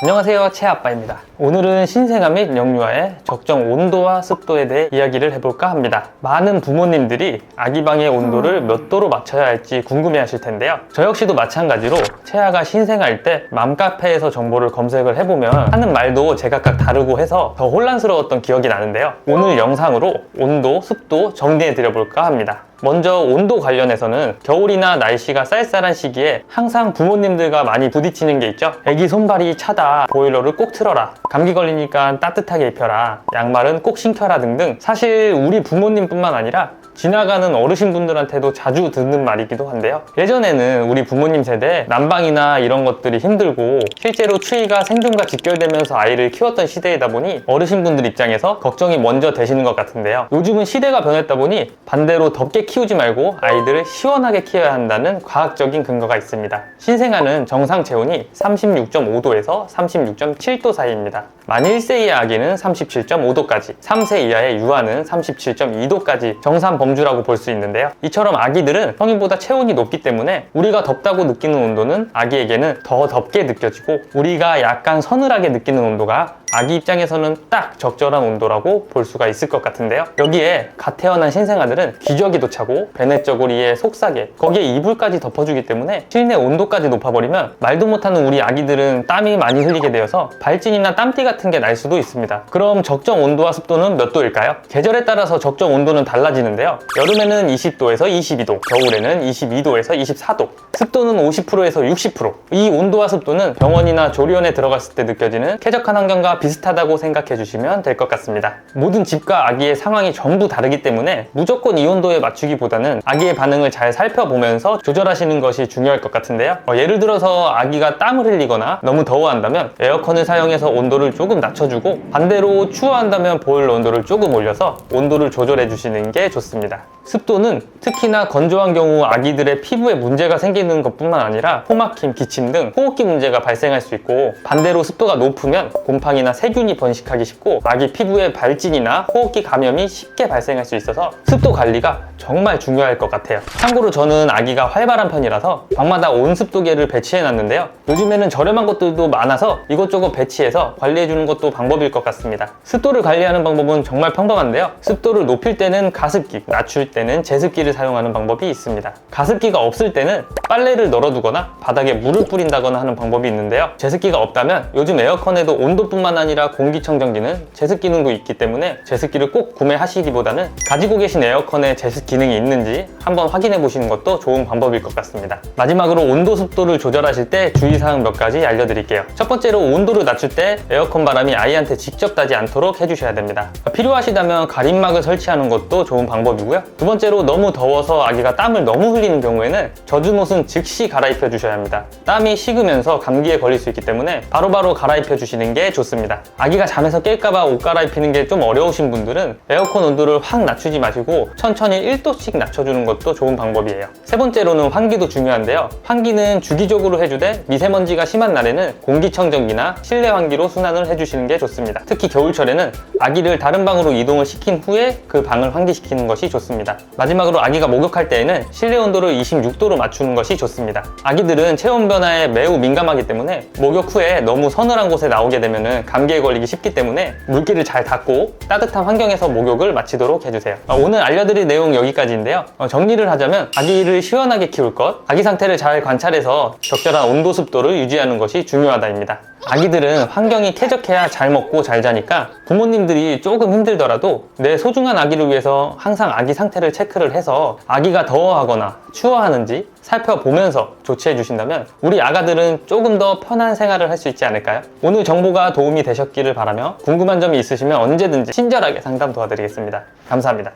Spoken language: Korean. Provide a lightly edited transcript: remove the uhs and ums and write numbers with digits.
안녕하세요, 채아빠입니다. 오늘은 신생아 및 영유아의 적정 온도와 습도에 대해 이야기를 해볼까 합니다. 많은 부모님들이 아기방의 온도를 몇 도로 맞춰야 할지 궁금해 하실 텐데요. 저 역시도 마찬가지로 채아가 신생아일 때 맘카페에서 정보를 검색을 해보면 하는 말도 제각각 다르고 해서 더 혼란스러웠던 기억이 나는데요. 오늘 영상으로 온도, 습도 정리해 드려볼까 합니다. 먼저 온도 관련해서는 겨울이나 날씨가 쌀쌀한 시기에 항상 부모님들과 많이 부딪히는 게 있죠. 애기 손발이 차다, 보일러를 꼭 틀어라, 감기 걸리니까 따뜻하게 입혀라, 양말은 꼭 신겨라 등등. 사실 우리 부모님뿐만 아니라 지나가는 어르신분들한테도 자주 듣는 말이기도 한데요. 예전에는 우리 부모님 세대에 난방이나 이런 것들이 힘들고 실제로 추위가 생존과 직결되면서 아이를 키웠던 시대이다 보니 어르신분들 입장에서 걱정이 먼저 되시는 것 같은데요. 요즘은 시대가 변했다 보니 반대로 덥게 키우지 말고 아이들을 시원하게 키워야 한다는 과학적인 근거가 있습니다. 신생아는 정상 체온이 36.5도에서 36.7도 사이입니다. 만 1세 이하 아기는 37.5도까지, 3세 이하의 유아는 37.2도까지 정상 범주라고 볼 수 있는데요. 이처럼 아기들은 성인보다 체온이 높기 때문에 우리가 덥다고 느끼는 온도는 아기에게는 더 덥게 느껴지고, 우리가 약간 서늘하게 느끼는 온도가 아기 입장에서는 딱 적절한 온도라고 볼 수가 있을 것 같은데요. 여기에 갓 태어난 신생아들은 기저귀도 차고 배냇저고리에 속삭에, 거기에 이불까지 덮어주기 때문에 실내 온도까지 높아버리면 말도 못하는 우리 아기들은 땀이 많이 흘리게 되어서 발진이나 땀띠 같은 게 날 수도 있습니다. 그럼 적정 온도와 습도는 몇 도일까요? 계절에 따라서 적정 온도는 달라지는데요. 여름에는 20도에서 22도, 겨울에는 22도에서 24도, 습도는 50%에서 60%. 이 온도와 습도는 병원이나 조리원에 들어갔을 때 느껴지는 쾌적한 환경과 비슷하다고 생각해 주시면 될 것 같습니다. 모든 집과 아기의 상황이 전부 다르기 때문에 무조건 이 온도에 맞추기보다는 아기의 반응을 잘 살펴보면서 조절하시는 것이 중요할 것 같은데요. 예를 들어서 아기가 땀을 흘리거나 너무 더워한다면 에어컨을 사용해서 온도를 조금 낮춰주고, 반대로 추워한다면 보일러 온도를 조금 올려서 온도를 조절해 주시는 게 좋습니다. 습도는 특히나 건조한 경우 아기들의 피부에 문제가 생기는 것뿐만 아니라 코막힘, 기침 등 호흡기 문제가 발생할 수 있고, 반대로 습도가 높으면 곰팡이나 세균이 번식하기 쉽고 아기 피부에 발진이나 호흡기 감염이 쉽게 발생할 수 있어서 습도 관리가 정말 중요할 것 같아요. 참고로 저는 아기가 활발한 편이라서 방마다 온습도계를 배치해 놨는데요. 요즘에는 저렴한 것들도 많아서 이것저것 배치해서 관리해 주는 것도 방법일 것 같습니다. 습도를 관리하는 방법은 정말 평범한데요. 습도를 높일 때는 가습기, 낮출 때는 제습기를 사용하는 방법이 있습니다. 가습기가 없을 때는 빨래를 널어두거나 바닥에 물을 뿌린다거나 하는 방법이 있는데요. 제습기가 없다면 요즘 에어컨에도 온도뿐만 아니라 공기청정기는 제습 기능도 있기 때문에 제습기를 꼭 구매하시기보다는 가지고 계신 에어컨에 제습 기능이 있는지 한번 확인해 보시는 것도 좋은 방법일 것 같습니다. 마지막으로 온도, 습도를 조절하실 때 주의사항 몇 가지 알려드릴게요. 첫 번째로 온도를 낮출 때 에어컨 바람이 아이한테 직접 닿지 않도록 해주셔야 됩니다. 필요하시다면 가림막을 설치하는 것도 좋은 방법이고요. 두 번째로 너무 더워서 아기가 땀을 너무 흘리는 경우에는 젖은 옷은 즉시 갈아입혀 주셔야 합니다. 땀이 식으면서 감기에 걸릴 수 있기 때문에 바로바로 갈아입혀 주시는 게 좋습니다. 아기가 잠에서 깰까봐 옷 갈아입히는 게 좀 어려우신 분들은 에어컨 온도를 확 낮추지 마시고 천천히 1도씩 낮춰주는 것도 좋은 방법이에요. 세 번째로는 환기도 중요한데요. 환기는 주기적으로 해주되 미세먼지가 심한 날에는 공기청정기나 실내 환기로 순환을 해주시는 게 좋습니다. 특히 겨울철에는 아기를 다른 방으로 이동을 시킨 후에 그 방을 환기시키는 것이 좋습니다. 마지막으로 아기가 목욕할 때에는 실내 온도를 26도로 맞추는 것이 좋습니다. 아기들은 체온 변화에 매우 민감하기 때문에 목욕 후에 너무 서늘한 곳에 나오게 되면 감기에 걸리기 쉽기 때문에 물기를 잘 닦고 따뜻한 환경에서 목욕을 마치도록 해주세요. 오늘 알려드릴 내용 여기까지인데요. 정리를 하자면 아기를 시원하게 키울 것, 아기 상태를 잘 관찰해서 적절한 온도, 습도를 유지하는 것이 중요하다입니다. 아기들은 환경이 쾌적해야 잘 먹고 잘 자니까 부모님들이 조금 힘들더라도 내 소중한 아기를 위해서 항상 아기 상태를 체크를 해서 아기가 더워하거나 추워하는지 살펴보면서 조치해 주신다면 우리 아가들은 조금 더 편한 생활을 할 수 있지 않을까요? 오늘 정보가 도움이 되셨기를 바라며 궁금한 점이 있으시면 언제든지 친절하게 상담 도와드리겠습니다. 감사합니다.